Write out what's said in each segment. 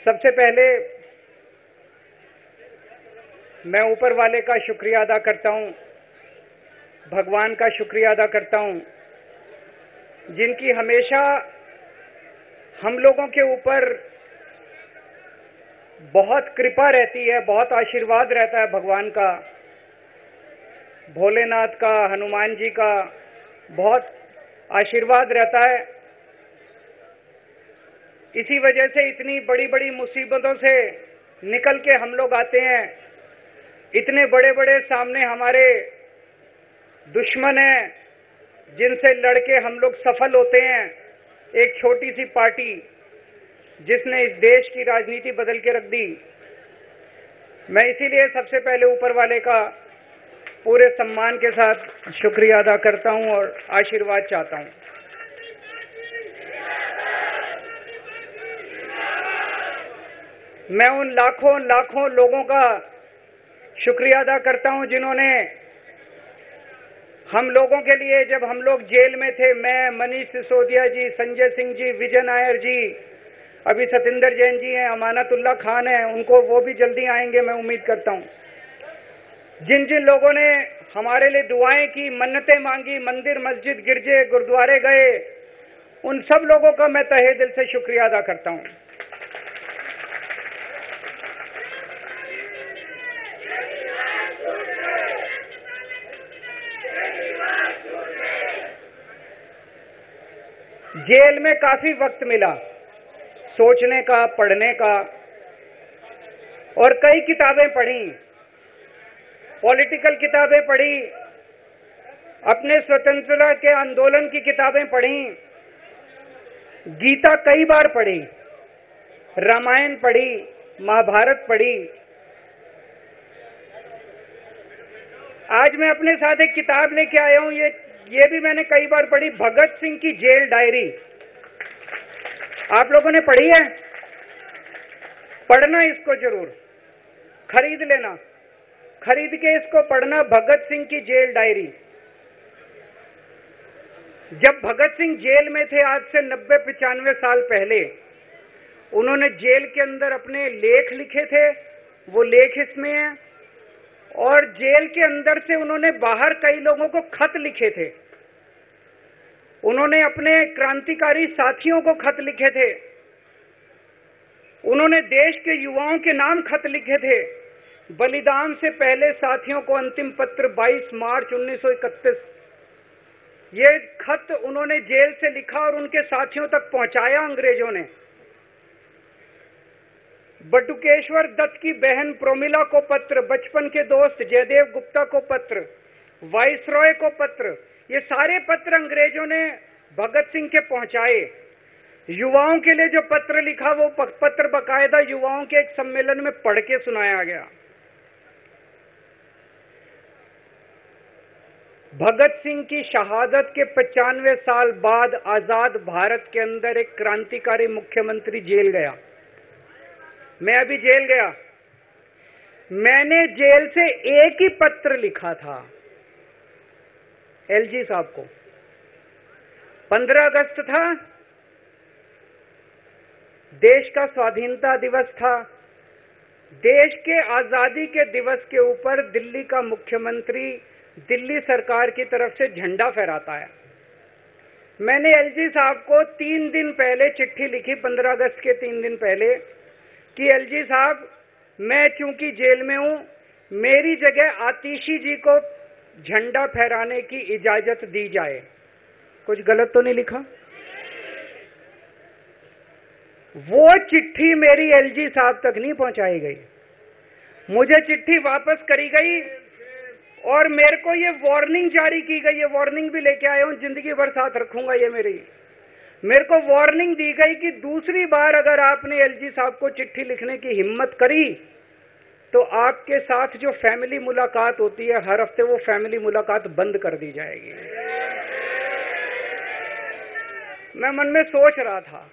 सबसे पहले मैं ऊपर वाले का शुक्रिया अदा करता हूं, भगवान का शुक्रिया अदा करता हूं, जिनकी हमेशा हम लोगों के ऊपर बहुत कृपा रहती है, बहुत आशीर्वाद रहता है भगवान का, भोलेनाथ का, हनुमान जी का बहुत आशीर्वाद रहता है। इसी वजह से इतनी बड़ी बड़ी मुसीबतों से निकल के हम लोग आते हैं। इतने बड़े बड़े सामने हमारे दुश्मन हैं जिनसे लड़के हम लोग सफल होते हैं। एक छोटी सी पार्टी जिसने इस देश की राजनीति बदल के रख दी। मैं इसीलिए सबसे पहले ऊपर वाले का पूरे सम्मान के साथ शुक्रिया अदा करता हूं और आशीर्वाद चाहता हूं। मैं उन लाखों लाखों लोगों का शुक्रिया अदा करता हूं जिन्होंने हम लोगों के लिए, जब हम लोग जेल में थे, मैं, मनीष सिसोदिया जी, संजय सिंह जी, विजय नायर जी, अभी सतिंदर जैन जी हैं, अमानतुल्लाह खान हैं, उनको वो भी जल्दी आएंगे मैं उम्मीद करता हूं। जिन जिन लोगों ने हमारे लिए दुआएं की, मन्नतें मांगी, मंदिर मस्जिद गिरजे गुरुद्वारे गए, उन सब लोगों का मैं तहे दिल से शुक्रिया अदा करता हूं। जेल में काफी वक्त मिला सोचने का, पढ़ने का, और कई किताबें पढ़ी, पॉलिटिकल किताबें पढ़ी, अपने स्वतंत्रता के आंदोलन की किताबें पढ़ी, गीता कई बार पढ़ी, रामायण पढ़ी, महाभारत पढ़ी। आज मैं अपने साथ एक किताब लेके आया हूं, ये भी मैंने कई बार पढ़ी, भगत सिंह की जेल डायरी। आप लोगों ने पढ़ी है? पढ़ना इसको जरूर, खरीद लेना, खरीद के इसको पढ़ना, भगत सिंह की जेल डायरी। जब भगत सिंह जेल में थे, आज से 90-95 साल पहले, उन्होंने जेल के अंदर अपने लेख लिखे थे, वो लेख इसमें है। और जेल के अंदर से उन्होंने बाहर कई लोगों को खत लिखे थे, उन्होंने अपने क्रांतिकारी साथियों को खत लिखे थे, उन्होंने देश के युवाओं के नाम खत लिखे थे। बलिदान से पहले साथियों को अंतिम पत्र 22 मार्च 1931। ये खत उन्होंने जेल से लिखा और उनके साथियों तक पहुंचाया अंग्रेजों ने। बटुकेश्वर दत्त की बहन प्रोमिला को पत्र, बचपन के दोस्त जयदेव गुप्ता को पत्र, वाइसरॉय को पत्र, ये सारे पत्र अंग्रेजों ने भगत सिंह के पहुंचाए। युवाओं के लिए जो पत्र लिखा, वो पत्र बकायदा युवाओं के एक सम्मेलन में पढ़ के सुनाया गया। भगत सिंह की शहादत के 95 साल बाद आजाद भारत के अंदर एक क्रांतिकारी मुख्यमंत्री जेल गया। मैं अभी जेल गया, मैंने जेल से एक ही पत्र लिखा था एलजी साहब को। 15 अगस्त था, देश का स्वाधीनता दिवस था। देश के आजादी के दिवस के ऊपर दिल्ली का मुख्यमंत्री दिल्ली सरकार की तरफ से झंडा फहराता है। मैंने एलजी साहब को 3 दिन पहले चिट्ठी लिखी, 15 अगस्त के 3 दिन पहले, कि एलजी साहब, मैं चूंकि जेल में हूं, मेरी जगह आतिशी जी को झंडा फहराने की इजाजत दी जाए। कुछ गलत तो नहीं लिखा? वो चिट्ठी मेरी एलजी साहब तक नहीं पहुंचाई गई, मुझे चिट्ठी वापस करी गई और मेरे को ये वार्निंग जारी की गई। ये वार्निंग भी लेके आया हूं, जिंदगी भर साथ रखूंगा ये मेरे को वार्निंग दी गई कि दूसरी बार अगर आपने एलजी साहब को चिट्ठी लिखने की हिम्मत करी तो आपके साथ जो फैमिली मुलाकात होती है हर हफ्ते, वो फैमिली मुलाकात बंद कर दी जाएगी। मैं मन में सोच रहा था,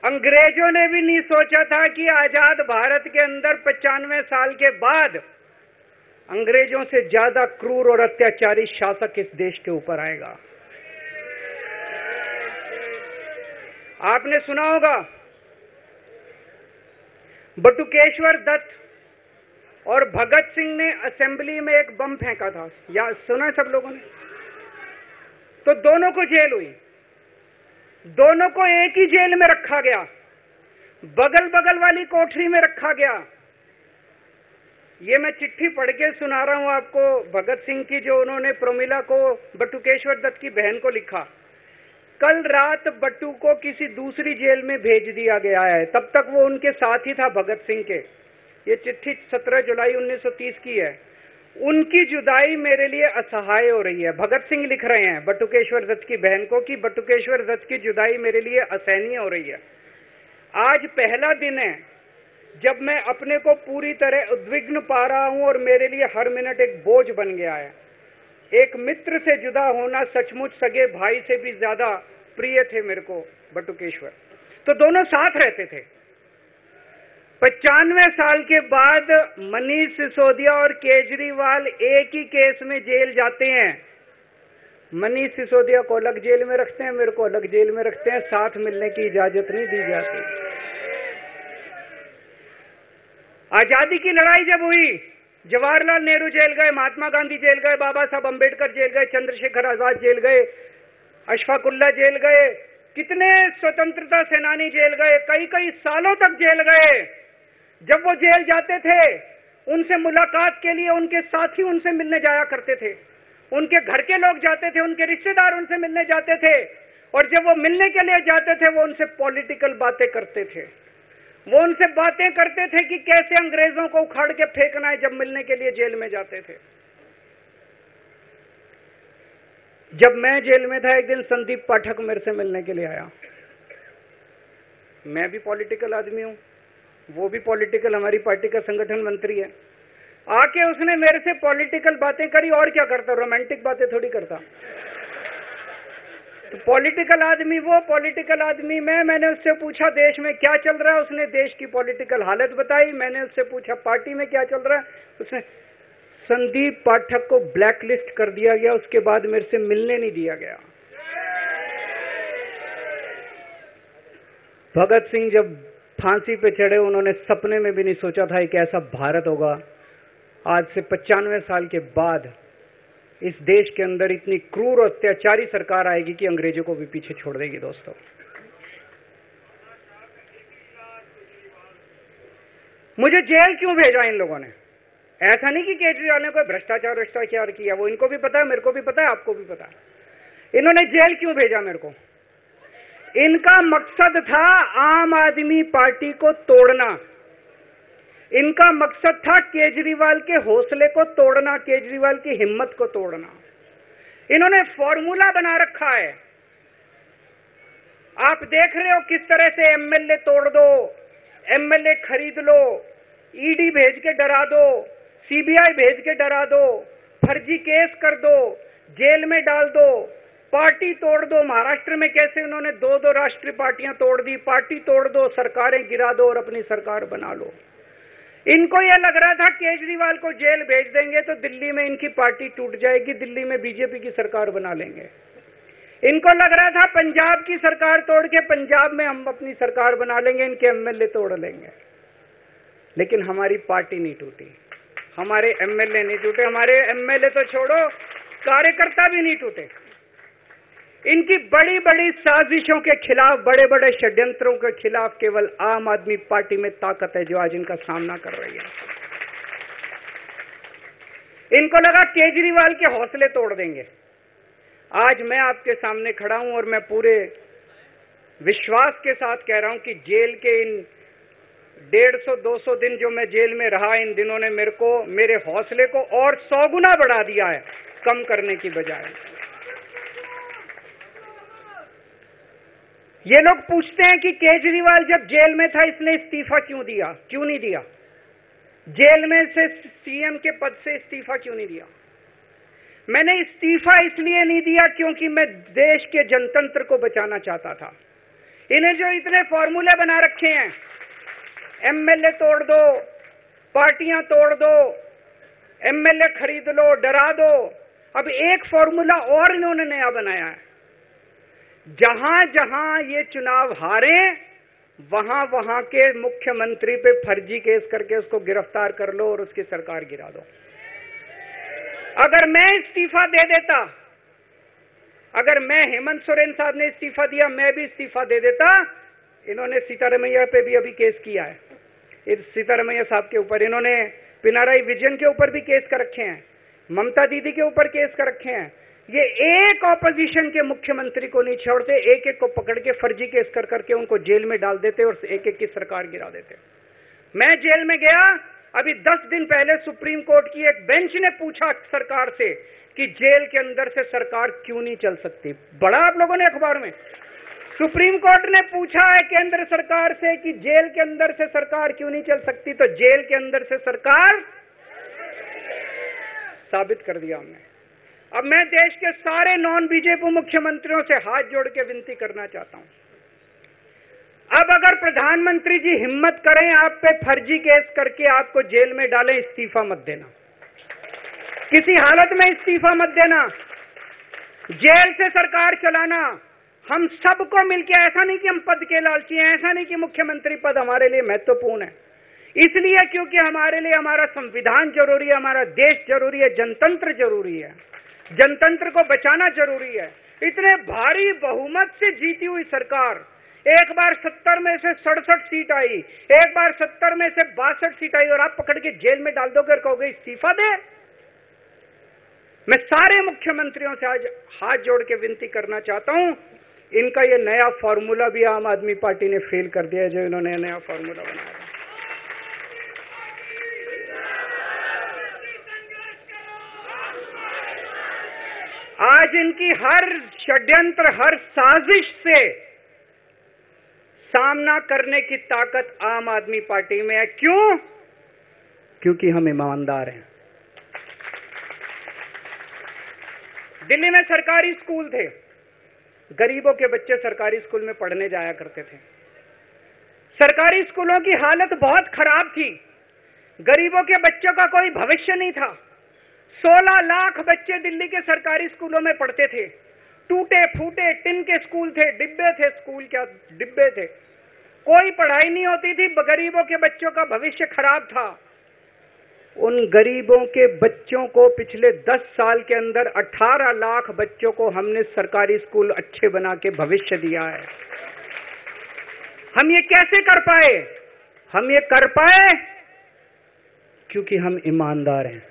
अंग्रेजों ने भी नहीं सोचा था कि आजाद भारत के अंदर 95 साल के बाद अंग्रेजों से ज्यादा क्रूर और अत्याचारी शासक इस देश के ऊपर आएगा। आपने सुना होगा बटुकेश्वर दत्त और भगत सिंह ने असेंबली में एक बम फेंका था, या सुना सब लोगों ने? तो दोनों को जेल हुई, दोनों को एक ही जेल में रखा गया, बगल बगल वाली कोठरी में रखा गया। ये मैं चिट्ठी पढ़ के सुना रहा हूं आपको भगत सिंह की, जो उन्होंने प्रमिला को, बटुकेश्वर दत्त की बहन को लिखा। कल रात बट्टू को किसी दूसरी जेल में भेज दिया गया है, तब तक वो उनके साथ ही था भगत सिंह के। ये चिट्ठी 17 जुलाई 1930 की है। उनकी जुदाई मेरे लिए असहाय हो रही है। भगत सिंह लिख रहे हैं बटुकेश्वर दत्त की बहन को कि बटुकेश्वर दत्त की जुदाई मेरे लिए असहनीय हो रही है। आज पहला दिन है जब मैं अपने को पूरी तरह उद्विग्न पा रहा हूं और मेरे लिए हर मिनट एक बोझ बन गया है। एक मित्र से जुदा होना सचमुच सगे भाई से भी ज्यादा प्रिय थे मेरे को बटुकेश्वर। तो दोनों साथ रहते थे। 95 साल के बाद मनीष सिसोदिया और केजरीवाल एक ही केस में जेल जाते हैं। मनीष सिसोदिया को अलग जेल में रखते हैं, मेरे को अलग जेल में रखते हैं, साथ मिलने की इजाजत नहीं दी जाती। आजादी की लड़ाई जब हुई, जवाहरलाल नेहरू जेल गए, महात्मा गांधी जेल गए, बाबा साहब अंबेडकर जेल गए, चंद्रशेखर आजाद जेल गए, अशफाकुल्ला जेल गए, कितने स्वतंत्रता सेनानी जेल गए, कई कई सालों तक जेल गए। जब वो जेल जाते थे, उनसे मुलाकात के लिए उनके साथी उनसे मिलने जाया करते थे, उनके घर के लोग जाते थे, उनके रिश्तेदार उनसे मिलने जाते थे, और जब वो मिलने के लिए जाते थे वो उनसे पॉलिटिकल बातें करते थे। वो उनसे बातें करते थे कि कैसे अंग्रेजों को उखाड़ के फेंकना है, जब मिलने के लिए जेल में जाते थे। जब मैं जेल में था, एक दिन संदीप पाठक मेरे से मिलने के लिए आया। मैं भी पॉलिटिकल आदमी हूं, वो भी पॉलिटिकल, हमारी पार्टी का संगठन मंत्री है। आके उसने मेरे से पॉलिटिकल बातें करी, और क्या करता, रोमांटिक बातें थोड़ी करता। तो पॉलिटिकल आदमी वो, पॉलिटिकल आदमी मैंने उससे पूछा देश में क्या चल रहा है, उसने देश की पॉलिटिकल हालत बताई। मैंने उससे पूछा पार्टी में क्या चल रहा है, उसने संदीप पाठक को ब्लैकलिस्ट कर दिया गया, उसके बाद मेरे से मिलने नहीं दिया गया। भगत सिंह जब फांसी पे चढ़े, उन्होंने सपने में भी नहीं सोचा था कि ऐसा भारत होगा। आज से 95 साल के बाद इस देश के अंदर इतनी क्रूर और अत्याचारी सरकार आएगी कि अंग्रेजों को भी पीछे छोड़ देगी। दोस्तों, मुझे जेल क्यों भेजा इन लोगों ने? ऐसा नहीं कि केजरीवाल ने कोई भ्रष्टाचार किया, वो इनको भी पता है, मेरे को भी पता है, आपको भी पता है। इन्होंने जेल क्यों भेजा मेरे को? इनका मकसद था आम आदमी पार्टी को तोड़ना। इनका मकसद था केजरीवाल के हौसले को तोड़ना, केजरीवाल की हिम्मत को तोड़ना। इन्होंने फॉर्मूला बना रखा है। आप देख रहे हो किस तरह से एमएलए तोड़ दो, एमएलए खरीद लो, ईडी भेज के डरा दो, सीबीआई भेज के डरा दो, फर्जी केस कर दो, जेल में डाल दो, पार्टी तोड़ दो। महाराष्ट्र में कैसे उन्होंने 2-2 राष्ट्रीय पार्टियां तोड़ दी, पार्टी तोड़ दो, सरकारें गिरा दो और अपनी सरकार बना लो। इनको यह लग रहा था केजरीवाल को जेल भेज देंगे तो दिल्ली में इनकी पार्टी टूट जाएगी, दिल्ली में बीजेपी की सरकार बना लेंगे। इनको लग रहा था पंजाब की सरकार तोड़ के पंजाब में हम अपनी सरकार बना लेंगे, इनके एमएलए तोड़ लेंगे। लेकिन हमारी पार्टी नहीं टूटी, हमारे एमएलए नहीं टूटे, हमारे एमएलए तो छोड़ो, कार्यकर्ता भी नहीं टूटे। इनकी बड़ी बड़ी साजिशों के खिलाफ, बड़े बड़े षड्यंत्रों के खिलाफ केवल आम आदमी पार्टी में ताकत है जो आज इनका सामना कर रही है। इनको लगा केजरीवाल के हौसले तोड़ देंगे। आज मैं आपके सामने खड़ा हूं और मैं पूरे विश्वास के साथ कह रहा हूं कि जेल के इन 150-200 दिन जो मैं जेल में रहा, इन दिनों ने मेरे हौसले को और 100 गुना बढ़ा दिया है, कम करने की बजाय। ये लोग पूछते हैं कि केजरीवाल जब जेल में था इसने इस्तीफा क्यों नहीं दिया? जेल में से सीएम के पद से इस्तीफा क्यों नहीं दिया? मैंने इस्तीफा इसलिए नहीं दिया क्योंकि मैं देश के जनतंत्र को बचाना चाहता था। इन्हें जो इतने फॉर्मूले बना रखे हैं, एमएलए तोड़ दो, पार्टियां तोड़ दो, एमएलए खरीद लो, डरा दो, अब एक फॉर्मूला और इन्होंने नया बनाया है। जहां जहां ये चुनाव हारे, वहां के मुख्यमंत्री पे फर्जी केस करके उसको गिरफ्तार कर लो और उसकी सरकार गिरा दो। अगर मैं इस्तीफा दे देता, अगर मैं हेमंत सोरेन साहब ने इस्तीफा दिया, मैं भी इस्तीफा दे देता। इन्होंने सीतारमैया पे भी अभी केस किया है, इस सीतारमैया साहब के ऊपर। इन्होंने पिनाराई विजयन के ऊपर भी केस कर रखे हैं, ममता दीदी के ऊपर केस कर रखे हैं। ये एक ऑपोजिशन के मुख्यमंत्री को नहीं छोड़ते, एक एक को पकड़ के फर्जी केस कर करके उनको जेल में डाल देते और एक एक की सरकार गिरा देते। मैं जेल में गया अभी 10 दिन पहले, सुप्रीम कोर्ट की एक बेंच ने पूछा सरकार से कि जेल के अंदर से सरकार क्यों नहीं चल सकती। बड़ा आप लोगों ने अखबार में, सुप्रीम कोर्ट ने पूछा है केंद्र सरकार से कि जेल के अंदर से सरकार क्यों नहीं चल सकती, तो जेल के अंदर से सरकार साबित कर दिया हमने। अब मैं देश के सारे नॉन बीजेपी मुख्यमंत्रियों से हाथ जोड़ के विनती करना चाहता हूं, अब अगर प्रधानमंत्री जी हिम्मत करें आप पे फर्जी केस करके आपको जेल में डालें, इस्तीफा मत देना, किसी हालत में इस्तीफा मत देना। जेल से सरकार चलाना हम सबको मिलकर, ऐसा नहीं कि हम पद के लालची हैं, ऐसा नहीं कि मुख्यमंत्री पद हमारे लिए महत्वपूर्ण है, इसलिए क्योंकि हमारे लिए हमारा संविधान जरूरी है, हमारा देश जरूरी है, जनतंत्र जरूरी है, जनतंत्र को बचाना जरूरी है। इतने भारी बहुमत से जीती हुई सरकार, एक बार 70 में से 67 सीट आई, एक बार 70 में से 62 सीट आई, और आप पकड़ के जेल में डाल दोगे और कहोगे इस्तीफा दे। मैं सारे मुख्यमंत्रियों से आज हाथ जोड़ के विनती करना चाहता हूं, इनका ये नया फॉर्मूला भी आम आदमी पार्टी ने फेल कर दिया है, जो इन्होंने नया फॉर्मूला बनाया। आज इनकी हर षड्यंत्र, हर साजिश से सामना करने की ताकत आम आदमी पार्टी में है। क्यों? क्योंकि हम ईमानदार हैं। दिल्ली में सरकारी स्कूल थे, गरीबों के बच्चे सरकारी स्कूल में पढ़ने जाया करते थे। सरकारी स्कूलों की हालत बहुत खराब थी, गरीबों के बच्चों का कोई भविष्य नहीं था। 16 लाख बच्चे दिल्ली के सरकारी स्कूलों में पढ़ते थे। टूटे फूटे टिन के स्कूल थे, डिब्बे थे, स्कूल क्या डिब्बे थे, कोई पढ़ाई नहीं होती थी, गरीबों के बच्चों का भविष्य खराब था। उन गरीबों के बच्चों को पिछले 10 साल के अंदर 18 लाख बच्चों को हमने सरकारी स्कूल अच्छे बना के भविष्य दिया है। हम ये कैसे कर पाए? हम ये कर पाए क्योंकि हम ईमानदार हैं।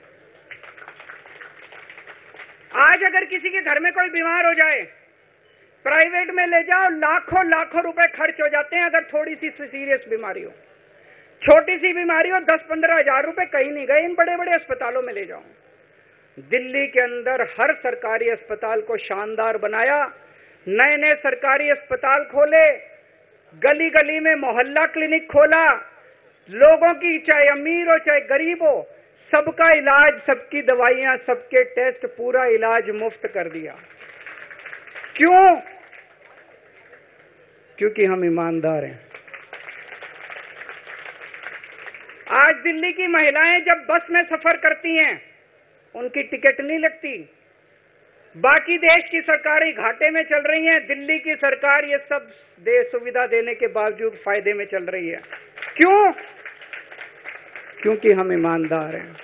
आज अगर किसी के घर में कोई बीमार हो जाए, प्राइवेट में ले जाओ, लाखों लाखों रुपए खर्च हो जाते हैं। अगर थोड़ी सी सीरियस बीमारी हो, छोटी सी बीमारी हो, 10-15 हजार रुपए कहीं नहीं गए, इन बड़े बड़े अस्पतालों में ले जाओ। दिल्ली के अंदर हर सरकारी अस्पताल को शानदार बनाया, नए नए सरकारी अस्पताल खोले, गली गली में मोहल्ला क्लिनिक खोला, लोगों की चाहे अमीर हो चाहे गरीब हो, सबका इलाज, सबकी दवाइयां, सबके टेस्ट, पूरा इलाज मुफ्त कर दिया। क्यों? क्योंकि हम ईमानदार हैं। आज दिल्ली की महिलाएं जब बस में सफर करती हैं, उनकी टिकट नहीं लगती। बाकी देश की सरकारें घाटे में चल रही हैं, दिल्ली की सरकार ये सब सुविधा देने के बावजूद फायदे में चल रही है। क्यों? क्योंकि हम ईमानदार हैं।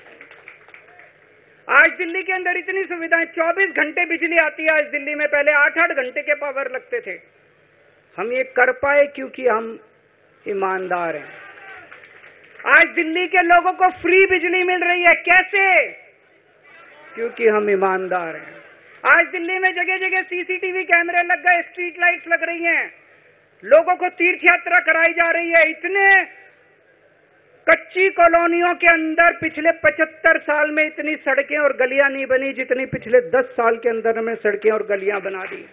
आज दिल्ली के अंदर इतनी सुविधाएं, 24 घंटे बिजली आती है आज दिल्ली में, पहले 8-8 घंटे के पावर लगते थे। हम ये कर पाए क्योंकि हम ईमानदार हैं। आज दिल्ली के लोगों को फ्री बिजली मिल रही है, कैसे? क्योंकि हम ईमानदार हैं। आज दिल्ली में जगह जगह सीसीटीवी कैमरे लग गए, स्ट्रीट लाइट्स लग रही हैं, लोगों को तीर्थ यात्रा कराई जा रही है। इतने कच्ची कॉलोनियों के अंदर पिछले 75 साल में इतनी सड़कें और गलियां नहीं बनी जितनी पिछले 10 साल के अंदर में सड़कें और गलियां बना दी।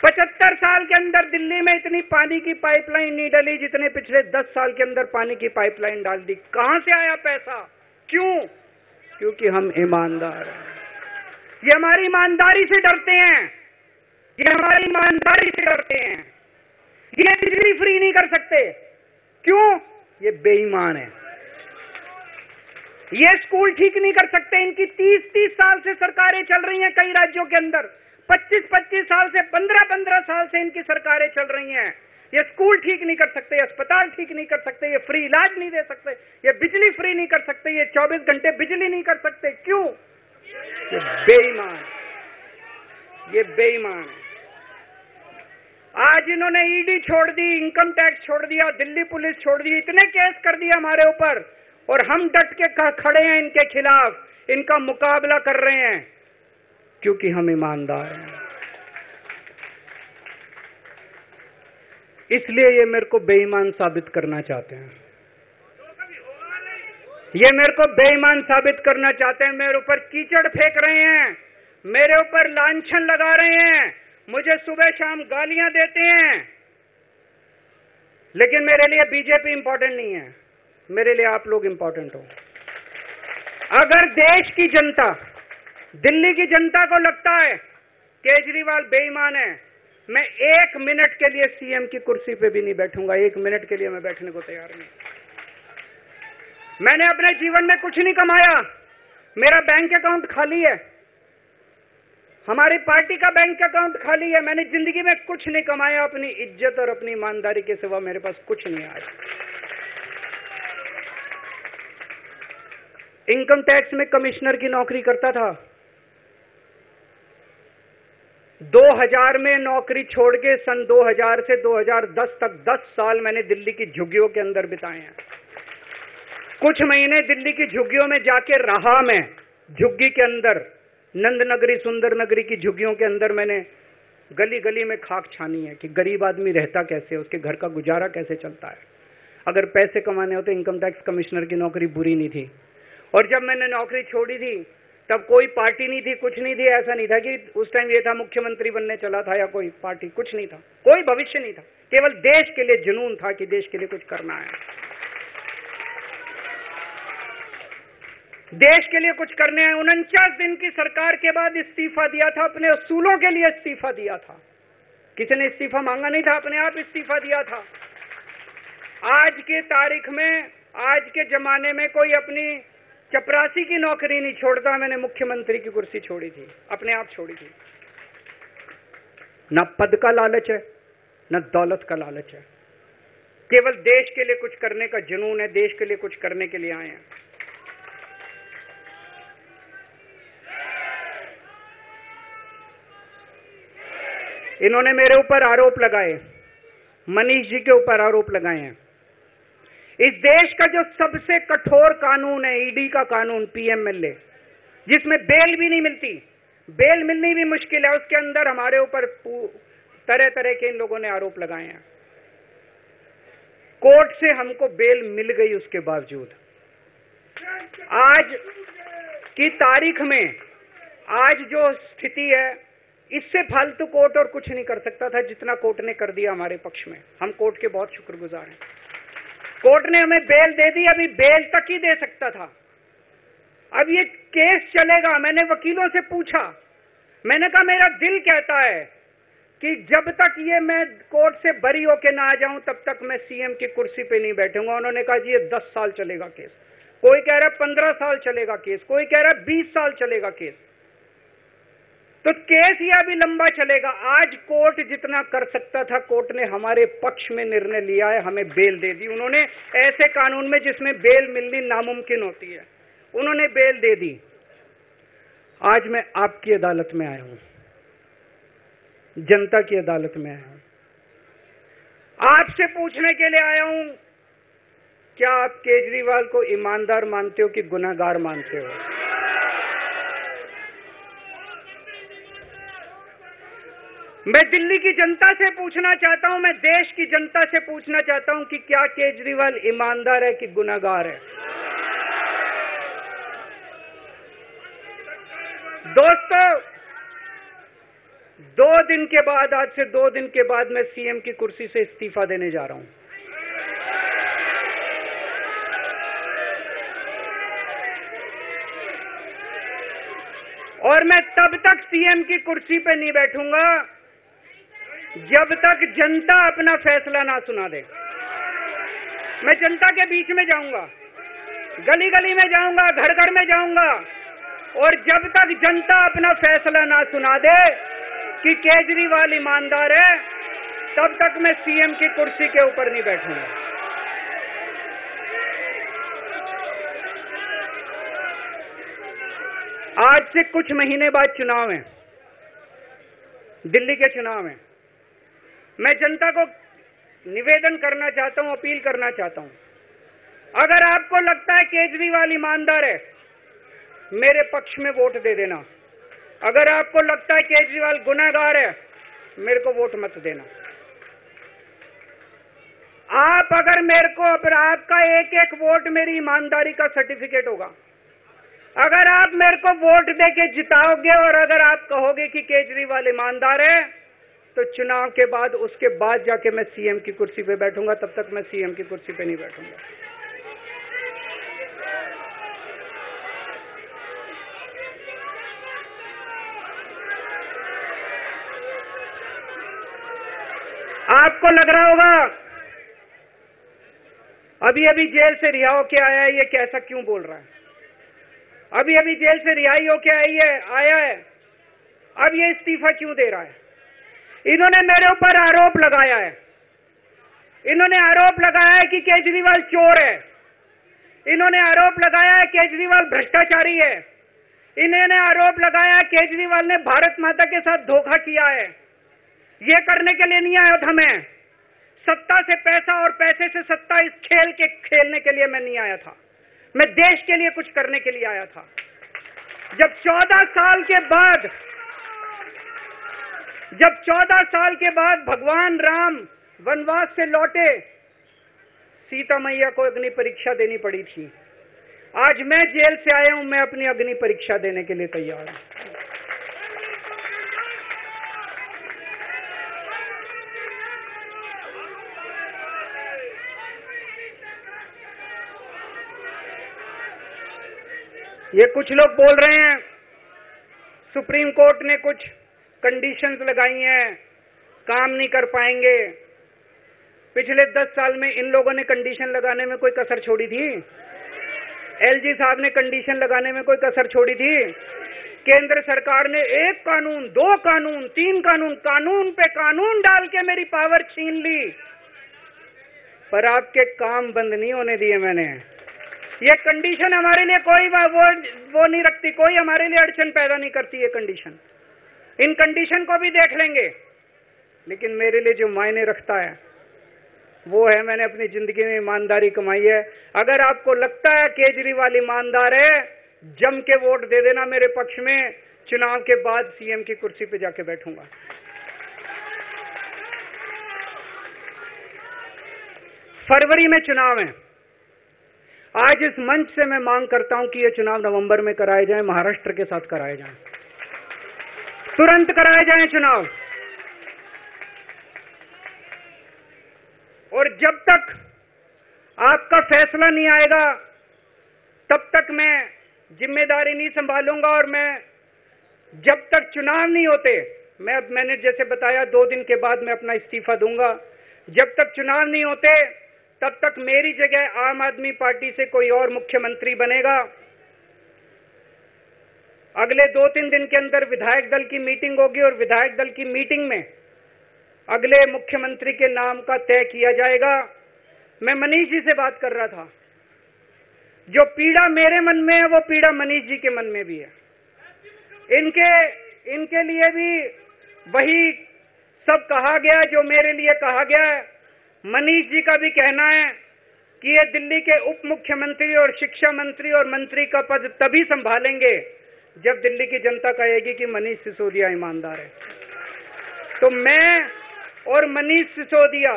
75 साल के अंदर दिल्ली में इतनी पानी की पाइपलाइन नहीं डली जितने पिछले 10 साल के अंदर पानी की पाइपलाइन डाल दी। कहां से आया पैसा? क्यों? क्योंकि हम ईमानदार हैं। ये हमारी ईमानदारी से डरते हैं, ये हमारी ईमानदारी से डरते हैं। ये बिजली फ्री नहीं कर सकते, क्यों? ये बेईमान है। ये स्कूल ठीक नहीं कर सकते, इनकी 30-30 साल से सरकारें चल रही हैं कई राज्यों के अंदर, 25-25 साल से, 15-15 साल से इनकी सरकारें चल रही हैं। ये स्कूल ठीक नहीं कर सकते, ये अस्पताल ठीक नहीं कर सकते, ये फ्री इलाज नहीं दे सकते, ये बिजली फ्री नहीं कर सकते, ये 24 घंटे बिजली नहीं कर सकते। क्यों? ये बेईमान, ये बेईमान। आज इन्होंने ईडी छोड़ दी, इनकम टैक्स छोड़ दिया, दिल्ली पुलिस छोड़ दी, इतने केस कर दिया हमारे ऊपर, और हम डट के खड़े हैं इनके खिलाफ, इनका मुकाबला कर रहे हैं, क्योंकि हम ईमानदार हैं। इसलिए ये मेरे को बेईमान साबित करना चाहते हैं, ये मेरे को बेईमान साबित करना चाहते हैं। मेरे ऊपर कीचड़ फेंक रहे हैं, मेरे ऊपर लांछन लगा रहे हैं, मुझे सुबह शाम गालियां देते हैं, लेकिन मेरे लिए बीजेपी इंपॉर्टेंट नहीं है, मेरे लिए आप लोग इंपॉर्टेंट हो। अगर देश की जनता, दिल्ली की जनता को लगता है केजरीवाल बेईमान है, मैं 1 मिनट के लिए सीएम की कुर्सी पे भी नहीं बैठूंगा, 1 मिनट के लिए मैं बैठने को तैयार नहीं। मैंने अपने जीवन में कुछ नहीं कमाया, मेरा बैंक अकाउंट खाली है, हमारी पार्टी का बैंक अकाउंट खाली है, मैंने जिंदगी में कुछ नहीं कमाया, अपनी इज्जत और अपनी ईमानदारी के सिवा मेरे पास कुछ नहीं आया। इनकम टैक्स में कमिश्नर की नौकरी करता था, 2000 में नौकरी छोड़ के सन 2000 से 2010 तक 10 साल मैंने दिल्ली की झुग्गियों के अंदर बिताए हैं। कुछ महीने दिल्ली की झुग्गियों में जाके रहा मैं, झुग्गी के अंदर, नंद नगरी, सुंदर नगरी की झुग्गियों के अंदर मैंने गली गली में खाक छानी है कि गरीब आदमी रहता कैसे, उसके घर का गुजारा कैसे चलता है। अगर पैसे कमाने होते, इनकम टैक्स कमिश्नर की नौकरी बुरी नहीं थी। और जब मैंने नौकरी छोड़ी थी तब कोई पार्टी नहीं थी, कुछ नहीं थी, ऐसा नहीं था कि उस टाइम ये था मुख्यमंत्री बनने चला था या कोई पार्टी, कुछ नहीं था, कोई भविष्य नहीं था, केवल देश के लिए जुनून था कि देश के लिए कुछ करना है, देश के लिए कुछ करने हैं। 49 दिन की सरकार के बाद इस्तीफा दिया था, अपने असूलों के लिए इस्तीफा दिया था, किसी ने इस्तीफा मांगा नहीं था, अपने आप इस्तीफा दिया था। आज के तारीख में, आज के जमाने में कोई अपनी चपरासी की नौकरी नहीं छोड़ता। मैंने मुख्यमंत्री की कुर्सी छोड़ी थी, अपने आप छोड़ी थी। न पद का लालच है, न दौलत का लालच है, केवल देश के लिए कुछ करने का जुनून है, देश के लिए कुछ करने के लिए आए हैं। इन्होंने मेरे ऊपर आरोप लगाए, मनीष जी के ऊपर आरोप लगाए हैं। इस देश का जो सबसे कठोर कानून है, ईडी का कानून, पीएमएलए, जिसमें बेल भी नहीं मिलती, बेल मिलनी भी मुश्किल है, उसके अंदर हमारे ऊपर तरह तरह के इन लोगों ने आरोप लगाए हैं। कोर्ट से हमको बेल मिल गई, उसके बावजूद आज की तारीख में, आज जो स्थिति है, इससे फालतू कोर्ट और कुछ नहीं कर सकता था जितना कोर्ट ने कर दिया हमारे पक्ष में। हम कोर्ट के बहुत शुक्रगुजार हैं। कोर्ट ने हमें बेल दे दी, अभी बेल तक ही दे सकता था। अब ये केस चलेगा। मैंने वकीलों से पूछा, मैंने कहा मेरा दिल कहता है कि जब तक ये मैं कोर्ट से बरी होके ना आ जाऊं तब तक मैं सीएम की कुर्सी पे नहीं बैठूंगा। उन्होंने कहा जी ये 10 साल चलेगा केस, कोई कह रहा है 15 साल चलेगा केस, कोई कह रहा है 20 साल चलेगा केस। तो केस ये अभी लंबा चलेगा। आज कोर्ट जितना कर सकता था, कोर्ट ने हमारे पक्ष में निर्णय लिया है, हमें बेल दे दी। उन्होंने ऐसे कानून में जिसमें बेल मिलनी नामुमकिन होती है, उन्होंने बेल दे दी। आज मैं आपकी अदालत में आया हूं, जनता की अदालत में आया हूं, आपसे पूछने के लिए आया हूं, क्या आप केजरीवाल को ईमानदार मानते हो कि गुनहगार मानते हो? मैं दिल्ली की जनता से पूछना चाहता हूं, मैं देश की जनता से पूछना चाहता हूं कि क्या केजरीवाल ईमानदार है कि गुनहगार है? दोस्तों, 2 दिन के बाद, आज से 2 दिन के बाद मैं सीएम की कुर्सी से इस्तीफा देने जा रहा हूं। और मैं तब तक सीएम की कुर्सी पे नहीं बैठूंगा जब तक जनता अपना फैसला ना सुना दे। मैं जनता के बीच में जाऊंगा, गली गली में जाऊंगा, घर घर में जाऊंगा, और जब तक जनता अपना फैसला ना सुना दे कि केजरीवाल ईमानदार है, तब तक मैं सीएम की कुर्सी के ऊपर नहीं बैठूंगा। आज से कुछ महीने बाद चुनाव है, दिल्ली के चुनाव हैं। मैं जनता को निवेदन करना चाहता हूं, अपील करना चाहता हूं, अगर आपको लगता है केजरीवाल ईमानदार है, मेरे पक्ष में वोट दे देना। अगर आपको लगता है केजरीवाल गुनहगार है, मेरे को वोट मत देना। आप अगर मेरे को, आपका एक एक वोट मेरी ईमानदारी का सर्टिफिकेट होगा। अगर आप मेरे को वोट देके जिताओगे और अगर आप कहोगे कि केजरीवाल ईमानदार है, तो चुनाव के बाद, उसके बाद जाके मैं सीएम की कुर्सी पे बैठूंगा। तब तक मैं सीएम की कुर्सी पे नहीं बैठूंगा। आपको लग रहा होगा अभी अभी जेल से रिहा होके आया है, ये कैसा क्यों बोल रहा है? अभी अभी जेल से रिहाई होके आया है, अब ये इस्तीफा क्यों दे रहा है? इन्होंने मेरे ऊपर आरोप लगाया है। इन्होंने आरोप लगाया है कि केजरीवाल चोर है। इन्होंने आरोप लगाया है केजरीवाल भ्रष्टाचारी है। इन्होंने आरोप लगाया है केजरीवाल ने भारत माता के साथ धोखा किया है। ये करने के लिए नहीं आया था मैं। सत्ता से पैसा और पैसे से सत्ता, इस खेल के खेलने के लिए मैं नहीं आया था। मैं देश के लिए कुछ करने के लिए आया था। जब 14 साल के बाद भगवान राम वनवास से लौटे, सीता मैया को अग्नि परीक्षा देनी पड़ी थी। आज मैं जेल से आया हूं, मैं अपनी अग्नि परीक्षा देने के लिए तैयार हूं। ये कुछ लोग बोल रहे हैं सुप्रीम कोर्ट ने कुछ कंडीशंस लगाई हैं, काम नहीं कर पाएंगे। पिछले 10 साल में इन लोगों ने कंडीशन लगाने में कोई कसर छोड़ी थी? एलजी साहब ने कंडीशन लगाने में कोई कसर छोड़ी थी? केंद्र सरकार ने 1 कानून, 2 कानून, 3 कानून, कानून पे कानून डाल के मेरी पावर छीन ली, पर आपके काम बंद नहीं होने दिए मैंने। ये कंडीशन हमारे लिए कोई वो नहीं रखती, कोई हमारे लिए अड़चन पैदा नहीं करती। ये कंडीशन, इन कंडीशन को भी देख लेंगे, लेकिन मेरे लिए जो मायने रखता है वो है मैंने अपनी जिंदगी में ईमानदारी कमाई है। अगर आपको लगता है केजरीवाल ईमानदार है, जम के वोट दे देना मेरे पक्ष में। चुनाव के बाद सीएम की कुर्सी पे जाके बैठूंगा। फरवरी में चुनाव है। आज इस मंच से मैं मांग करता हूं कि ये चुनाव नवंबर में कराए जाएं, महाराष्ट्र के साथ कराए जाएं, तुरंत कराए जाएं चुनाव। और जब तक आपका फैसला नहीं आएगा, तब तक मैं जिम्मेदारी नहीं संभालूंगा। और मैं, जब तक चुनाव नहीं होते, मैंने जैसे बताया 2 दिन के बाद मैं अपना इस्तीफा दूंगा। जब तक चुनाव नहीं होते, तब तक मेरी जगह आम आदमी पार्टी से कोई और मुख्यमंत्री बनेगा। अगले 2-3 दिन के अंदर विधायक दल की मीटिंग होगी और विधायक दल की मीटिंग में अगले मुख्यमंत्री के नाम का तय किया जाएगा। मैं मनीष जी से बात कर रहा था। जो पीड़ा मेरे मन में है, वो पीड़ा मनीष जी के मन में भी है। इनके लिए भी वही सब कहा गया जो मेरे लिए कहा गया है। मनीष जी का भी कहना है कि ये दिल्ली के उप मुख्यमंत्री और शिक्षा मंत्री और मंत्री का पद तभी संभालेंगे जब दिल्ली की जनता कहेगी कि मनीष सिसोदिया ईमानदार है। तो मैं और मनीष सिसोदिया,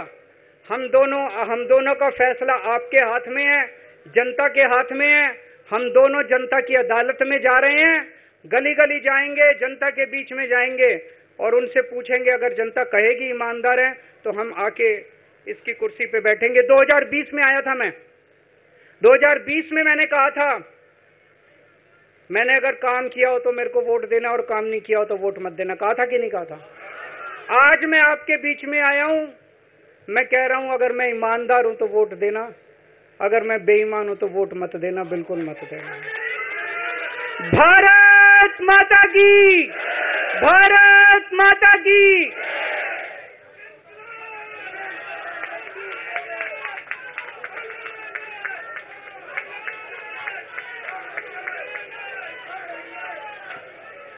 हम दोनों का फैसला आपके हाथ में है, जनता के हाथ में है। हम दोनों जनता की अदालत में जा रहे हैं, गली गली जाएंगे, जनता के बीच में जाएंगे और उनसे पूछेंगे, अगर जनता कहेगी ईमानदार है तो हम आके इसकी कुर्सी पे बैठेंगे। 2020 में आया था मैं। 2020 में मैंने कहा था, मैंने अगर काम किया हो तो मेरे को वोट देना और काम नहीं किया हो तो वोट मत देना। कहा था कि नहीं कहा था? आज मैं आपके बीच में आया हूं, मैं कह रहा हूं, अगर मैं ईमानदार हूं तो वोट देना, अगर मैं बेईमान हूं तो वोट मत देना, बिल्कुल मत देना। भारत माता की, भारत माता की।